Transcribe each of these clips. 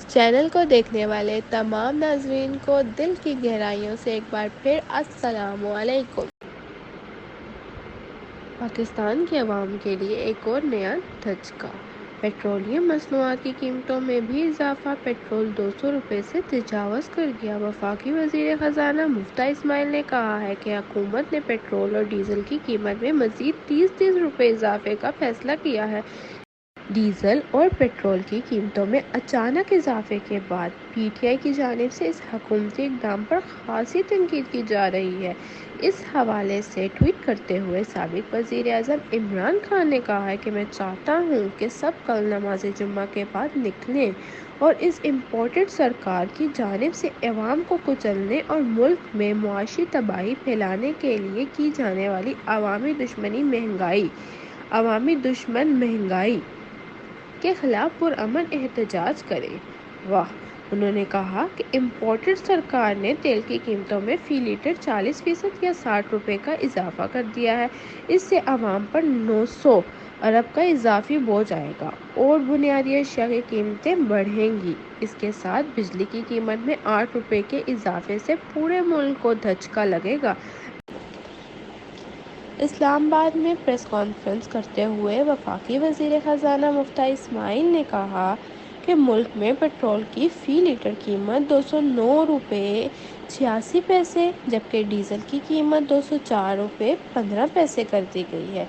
Channel کو دیکھنے والے تمام ناظرین کو دل کی گہرائیوں سے ایک بار پھر السلام علیکم۔ پاکستان کی عوام کے لیے ایک اور نیا دھچکا، پیٹرولیم مصنوعات کی قیمتوں میں بھی اضافہ۔ پیٹرول 200 روپے سے تجاوز کر گیا۔ وفاقی وزیر خزانہ مفتیٰ اسماعیل نے کہا ہے کہ حکومت نے پیٹرول اور ڈیزل کی قیمت میں مزید 30 روپے اضافے کا فیصلہ کیا ہے۔ ڈیزل اور پیٹرول کی قیمتوں میں اچانک اضافے کے بعد پی ٹی آئی کی جانب سے اس حکومتی اقدام پر خاصی تنقید کی جا رہی ہے۔ اس حوالے سے ٹویٹ کرتے ہوئے سابق وزیر اعظم عمران خان نے کہا ہے کہ میں چاہتا ہوں کہ سب کل نماز جمعہ کے بعد نکلیں اور اس امپورٹڈ سرکار کی جانب سے عوام کو کچلنے اور ملک میں معاشی تباہی پھیلانے کے لیے کی جانے والی عوامی دشمن مہنگائی کے خلاف پرامن احتجاج کریں۔ انہوں نے کہا کہ امپورٹڈ سرکار نے تیل کی قیمتوں میں فی لیٹر 40% یا 60 روپے کا اضافہ کر دیا ہے۔ اس سے عوام پر 900 ارب کا اضافی بوجھ آئے گا اور بنیادی اشیاء کی قیمتیں بڑھیں گی۔ اس کے ساتھ بجلی کی قیمت میں 8 روپے کے اضافے سے پورے ملک کو دھچکا لگے گا۔ اسلام آباد میں پریس کانفرنس کرتے ہوئے وفاقی وزیر خزانہ مفتیٰ اسماعیل نے کہا کہ ملک میں پیٹرول کی فی لیٹر قیمت 209 روپے 86 پیسے جبکہ ڈیزل کی قیمت 204 روپے 15 پیسے کر دی گئی ہے۔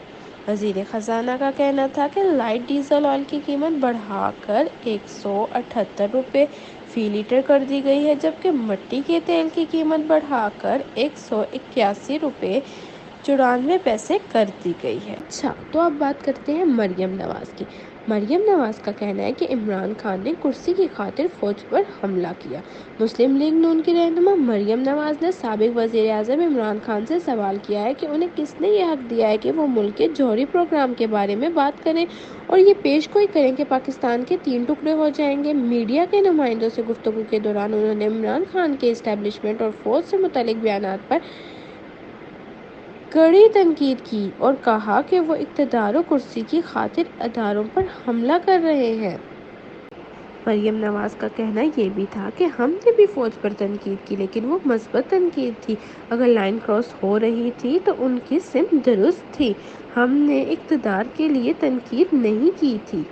وزیر خزانہ کا کہنا تھا کہ لائٹ ڈیزل آئل کی قیمت بڑھا کر 178 روپے فی لیٹر کر دی گئی ہے جبکہ مٹی کے تیل کی قیمت بڑھا کر 181 روپے 94 پیسے کر دی گئی ہے۔ اچھا، تو اب بات کرتے ہیں مریم نواز کی۔ مریم نواز کا کہنا ہے کہ عمران خان نے کرسی کی خاطر فوج پر حملہ کیا۔ مسلم لیگ نون کی رہنما مریم نواز نے سابق وزیر اعظم عمران خان سے سوال کیا ہے کہ انہیں کس نے یہ حق دیا ہے کہ وہ ملک کے جوہری پروگرام کے بارے میں بات کریں اور یہ پیش گوئی کریں کہ پاکستان کے 3 ٹکڑے ہو جائیں گے۔ میڈیا کے نمائندوں سے گفتگو کے دوران انہوں نے عمران خان کے اسٹیبلشمنٹ اور فوج سے متعلق بیانات پر کڑی تنقید کی اور کہا کہ وہ اقتدار و کرسی کی خاطر اداروں پر حملہ کر رہے ہیں۔ مریم نواز کا کہنا یہ بھی تھا کہ ہم نے بھی فوج پر تنقید کی لیکن وہ مثبت تنقید تھی۔ اگر لائن کراس ہو رہی تھی تو ان کی سمت درست تھی۔ ہم نے اقتدار کے لیے تنقید نہیں کی تھی۔